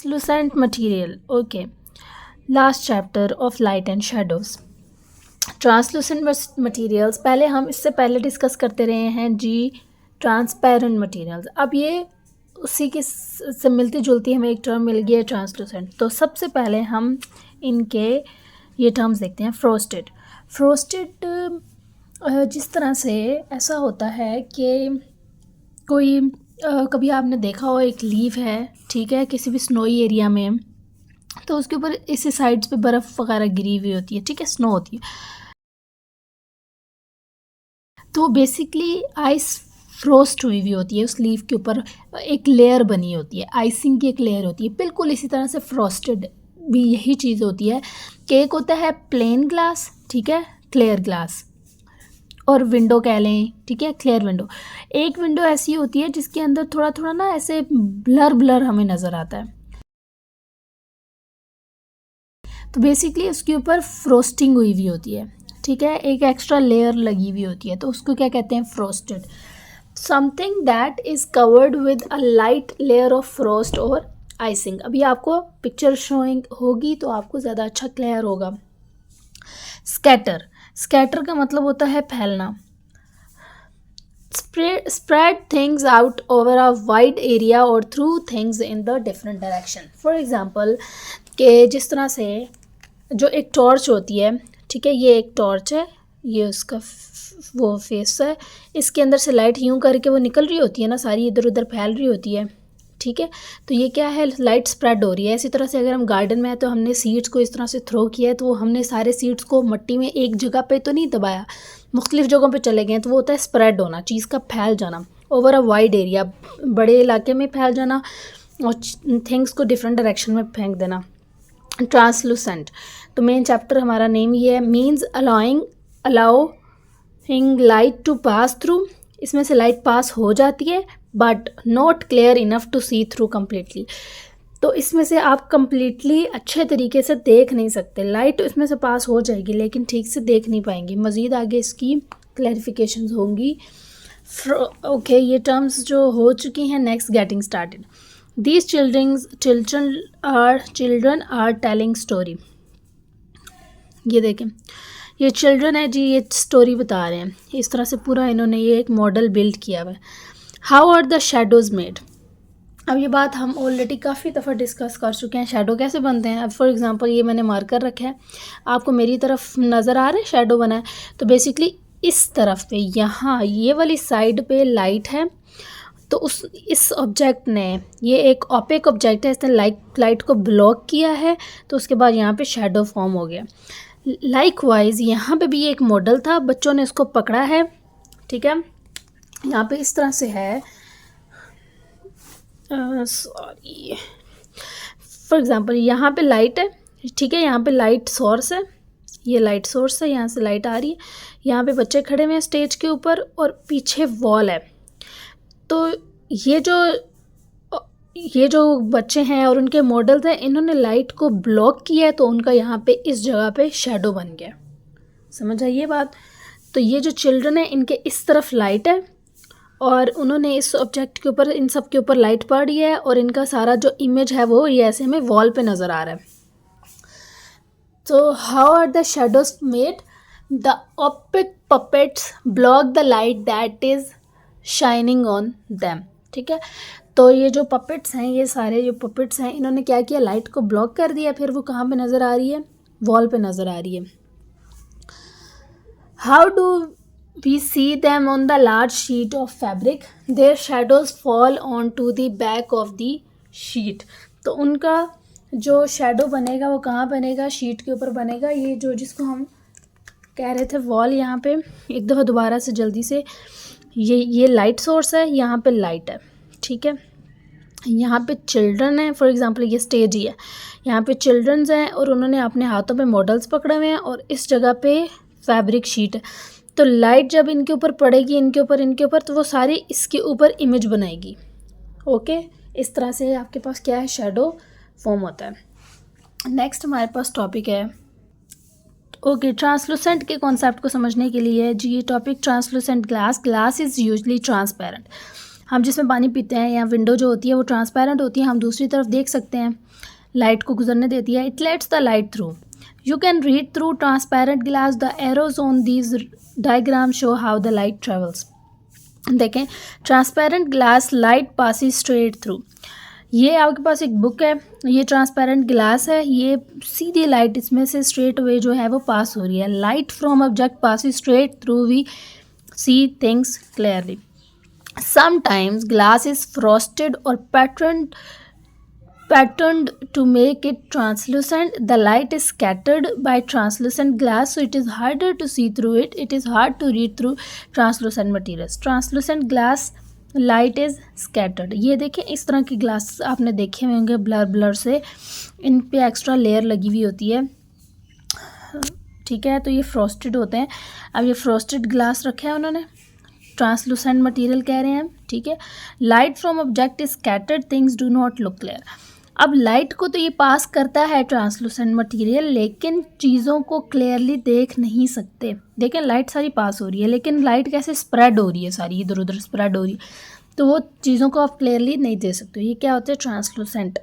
Translucent material. Okay. Last chapter of light and shadows. Translucent materials, पहले हम इससे पहले डिस्कस करते रहे हैं जी ट्रांसपेरेंट मटेरियल्स। अब ये उसी की से मिलती जुलती हमें एक टर्म मिल गई है ट्रांसलूसेंट। तो सबसे पहले हम इनके ये टर्म्स देखते हैं। फ्रोस्टेड। फ्रोस्टेड जिस तरह से ऐसा होता है कि कोई कभी आपने देखा हो एक लीफ है, ठीक है, किसी भी स्नोई एरिया में, तो उसके ऊपर इसी साइड्स पे बर्फ़ वगैरह गिरी हुई होती है, ठीक है, स्नो होती है। तो बेसिकली आइस फ्रोस्ट हुई हुई होती है उस लीफ के ऊपर, एक लेयर बनी होती है, आइसिंग की एक लेयर होती है। बिल्कुल इसी तरह से फ्रोस्टेड भी यही चीज़ होती है कि एक होता है प्लेन ग्लास, ठीक है, क्लियर ग्लास, और विंडो कह लें, ठीक है, क्लियर विंडो। एक विंडो ऐसी होती है जिसके अंदर थोड़ा थोड़ा ना ऐसे ब्लर ब्लर हमें नज़र आता है। तो बेसिकली उसके ऊपर फ्रोस्टिंग हुई हुई होती है, ठीक है, एक एक्स्ट्रा लेयर लगी हुई होती है, तो उसको क्या कहते हैं? Frosted. Something that is covered with a light layer of frost और आइसिंग। अभी आपको पिक्चर शोइंग होगी तो आपको ज़्यादा अच्छा क्लियर होगा। स्कैटर। स्कैटर का मतलब होता है फैलना। Spread things out over a wide area or through things in the different direction. For example, कि जिस तरह से जो एक टॉर्च होती है, ठीक है, ये एक टॉर्च है, ये उसका वो फेस है, इसके अंदर से लाइट यूं करके वो निकल रही होती है ना, सारी इधर उधर फैल रही होती है, ठीक है। तो ये क्या है? लाइट स्प्रेड हो रही है। इसी तरह से अगर हम गार्डन में हैं तो हमने सीड्स को इस तरह से थ्रो किया है, तो हमने सारे सीड्स को मट्टी में एक जगह पे तो नहीं दबाया, मुख्तलिफ जगहों पे चले गए, तो वो होता है स्प्रेड होना, चीज़ का फैल जाना, ओवर अ वाइड एरिया, बड़े इलाके में फैल जाना और थिंग्स को डिफरेंट डायरेक्शन में फेंक देना। ट्रांसलूसेंट, तो मेन चैप्टर हमारा नेम ये है, means allowing light to pass through. इसमें से लाइट पास हो जाती है but not clear enough to see through completely. तो इसमें से आप कम्प्लीटली अच्छे तरीके से देख नहीं सकते, लाइट इसमें से पास हो जाएगी लेकिन ठीक से देख नहीं पाएंगे। मज़ीद आगे इसकी क्लैरिफिकेशंस होंगी। ओके, ये टर्म्स जो हो चुकी हैं। Next, getting started. These children are telling story. ये देखें, ये चिल्ड्रन है जी, ये स्टोरी बता रहे हैं। इस तरह से पूरा इन्होंने ये एक मॉडल बिल्ड किया हुआ है। How are the shadows made? अब ये बात हम ऑलरेडी काफ़ी दफ़ा डिस्कस कर चुके हैं, शेडो कैसे बनते हैं। अब फॉर एग्जांपल ये मैंने मार्कर रखा है, आपको मेरी तरफ नज़र आ रहा है शेडो बना है, तो बेसिकली इस तरफ पे, यहाँ ये वाली साइड पे लाइट है, तो इस ऑब्जेक्ट ने, ये एक ओपेक ऑब्जेक्ट है, इसने लाइट को ब्लॉक किया है, तो उसके बाद यहाँ पे शैडो फॉर्म हो गया। लाइकवाइज यहाँ पे भी ये एक मॉडल था, बच्चों ने इसको पकड़ा है, ठीक है, यहाँ पे इस तरह से है, सॉरी, फॉर एग्ज़ाम्पल यहाँ पे लाइट है, ठीक है, यहाँ पे लाइट सोर्स है, ये लाइट सोर्स है, यहाँ से लाइट आ रही है, यहाँ पे बच्चे खड़े हुए हैं स्टेज के ऊपर और पीछे वॉल है। तो ये जो बच्चे हैं और उनके मॉडल्स हैं, इन्होंने लाइट को ब्लॉक किया है, तो उनका यहाँ पे इस जगह पे शैडो बन गया। समझ आई ये बात? तो ये जो चिल्ड्रन है, इनके इस तरफ लाइट है और उन्होंने इस ऑब्जेक्ट के ऊपर, इन सब के ऊपर लाइट पड़ रही है और इनका सारा जो इमेज है वो ये ऐसे हमें वॉल पे नज़र आ रहा है। तो how are the shadows made? The opaque puppets block the light that is shining on them, ठीक है। तो ये जो पपेट्स हैं, ये सारे जो पपेट्स हैं, इन्होंने क्या किया? लाइट को ब्लॉक कर दिया, फिर वो कहाँ पे नज़र आ रही है? वॉल पे नज़र आ रही है। How do we see them on the large sheet of fabric? Their shadows fall on to the back of the sheet. तो उनका जो शैडो बनेगा वो कहाँ बनेगा? शीट के ऊपर बनेगा। ये जो जिसको हम कह रहे थे वॉल, यहाँ पे एक दफ़ा दोबारा से जल्दी से, ये लाइट सोर्स है, यहाँ पे लाइट है, ठीक है, यहाँ पे चिल्ड्रन है, फॉर एग्जांपल ये स्टेज ही है, यहाँ पे चिल्ड्रंस हैं और उन्होंने अपने हाथों पे मॉडल्स पकड़े हुए हैं और इस जगह पे फैब्रिक शीट है। तो लाइट जब इनके ऊपर पड़ेगी, इनके ऊपर, तो वो सारी इसके ऊपर इमेज बनाएगी। ओके, इस तरह से आपके पास क्या है? शैडो फॉर्म होता है। नेक्स्ट हमारे पास टॉपिक है, ओके, ट्रांसलूसेंट के कॉन्सेप्ट को समझने के लिए जी ये topic, translucent glass. Glass is usually transparent. हम जिसमें पानी पीते हैं या विंडो जो होती है वो ट्रांसपेरेंट होती है, हम दूसरी तरफ देख सकते हैं, लाइट को गुजरने देती है. It lets the light through. You can read through transparent glass. The arrows on these diagram show how the light travels. देखें, transparent glass light passes straight through. ये आपके पास एक बुक है, ये ट्रांसपेरेंट ग्लास है, ये सीधी लाइट इसमें से स्ट्रेट वे जो है वो पास हो रही है. Light from object passes straight through, we see things clearly. Sometimes glass is frosted और patterned to make it translucent. The light is scattered by translucent glass, so it is harder to see through it. It is hard to read through translucent materials. Translucent glass light is scattered. ये देखें, इस तरह के glass आपने देखे होंगे blur से, इन पे एक्स्ट्रा लेयर लगी हुई होती है, ठीक है. तो ये फ्रॉस्टेड होते हैं. अब ये फ्रॉस्टेड ग्लास रखा है उन्होंने, ट्रांसलूसेंट मटेरियल कह रहे हैं हम, ठीक है. Light from object is scattered, things do not look clear. अब लाइट को तो ये पास करता है ट्रांसलूसेंट मटेरियल, लेकिन चीज़ों को क्लियरली देख नहीं सकते. देखें, लाइट सारी पास हो रही है, लेकिन लाइट कैसे स्प्रेड हो रही है, सारी इधर उधर स्प्रेड हो रही है, तो वो चीज़ों को आप क्लियरली नहीं देख सकते. ये क्या होता है, translucent.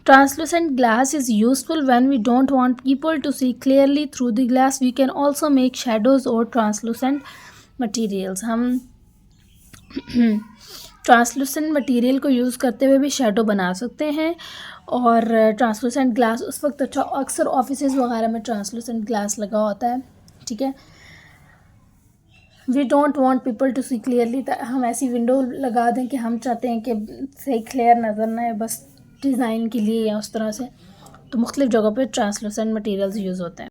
Translucent glass is useful when we don't want people to see clearly through the glass. We can also make shadows or translucent materials. हम ट्रांसलूसेंट मटेरियल को यूज़ करते हुए भी शेडो बना सकते हैं. और ट्रांसलूसेंट ग्लास उस वक्त अच्छा, अक्सर ऑफिसेज वगैरह में ट्रांसलूसेंट ग्लास लगा होता है, ठीक है. We don't want people to see clearly. हम ऐसी विंडो लगा दें कि हम चाहते हैं कि सही क्लियर नज़र ना आए, बस डिज़ाइन के लिए या उस तरह से. तो मुख्तलिफ़ जगहों पे ट्रांसलूसेंट मटेरियल्स यूज़ होते हैं.